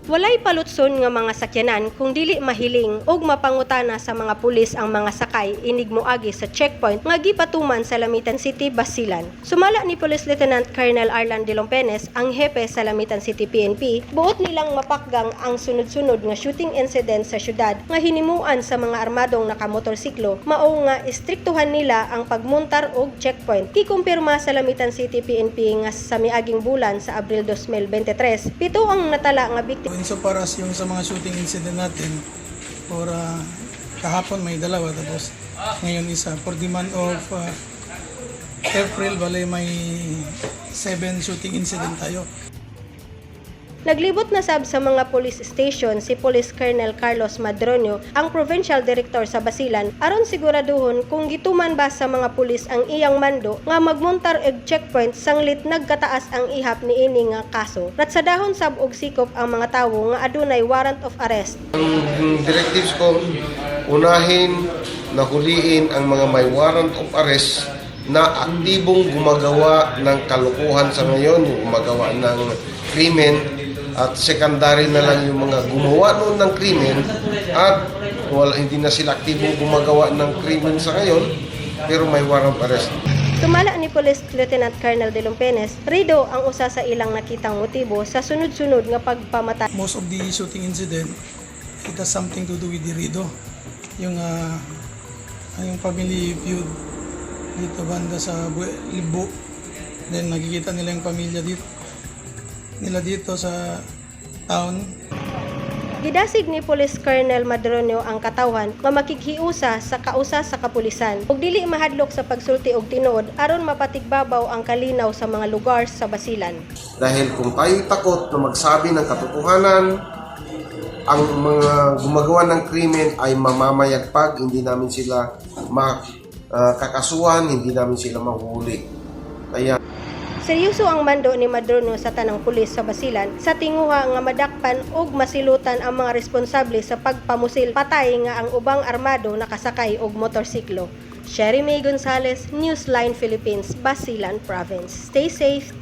Walay palutson nga mga sakyanan kung dili mahiling og mapangutana sa mga pulis ang mga sakay inig moagi sa checkpoint nga gipatuman sa Lamitan City, Basilan. Sumala ni Police Lieutenant Colonel Arlan de Lompenes, ang hepe sa Lamitan City PNP, buot nilang mapakgang ang sunod-sunod nga shooting incident sa syudad nga hinimuan sa mga armadong nakamotorsiklo, mao nga istriktuhan nila ang pagmuntar og checkpoint. Kikumpirma sa Lamitan City PNP nga sa miaging bulan sa Abril 2023, pito ang natala nga biktima. Insofar as yung sa mga shooting incident natin, for kahapon may dalawa, tapos ngayon isa. For the month of April, bale may 7 shooting incident tayo. Naglibot na sab sa mga police station si Police Colonel Carlos Madronio, ang Provincial Director sa Basilan, aron siguraduhon kung gituman ba sa mga pulis ang iyang mando nga magmuntar og checkpoint sanglit nagkataas ang ihap niini nga kaso. Ratsadahon sab og sikop ang mga tawo nga adunay warrant of arrest. Ang directives ko, unahin na huliin ang mga may warrant of arrest na aktibong gumagawa ng kalokohan sa ngayon, yung gumagawa ng krimen, at secondary na lang yung mga gumawa noon ng krimen at hindi na sila aktibong gumagawa ng krimen sa ngayon, pero may warrant of arrest. Sumala ni Police Lieutenant Colonel de Lompenes, rido ang usa sa ilang nakitang motibo sa sunod-sunod nga pagpamatay. Most of the shooting incident, it has something to do with the Rido. Yung family feud dito banda sa Libo. Then nakikita nila yung pamilya dito sa town. Gidasig ni Police Colonel Madronio ang katawhan nga makighiusa sa kausa sa kapulisan ug dili mahadlok sa pagsulti og tinuod aron mapatigbabaw ang kalinaw sa mga lugar sa Basilan. Dahil kung tayo takot na magsabi ng katotohanan, ang mga gumagawa ng krimen ay mamamayagpag, hindi namin sila kakasuhan, hindi namin sila mahuli. Kaya seryoso ang mando ni Madronio sa tanang pulis sa Basilan sa tinguha nga madakpan ug masilutan ang mga responsable sa pagpamusil patay nga ang ubang armado nakasakay og motorsiklo. Sherry May Gonzalez, Newsline Philippines, Basilan Province. Stay safe.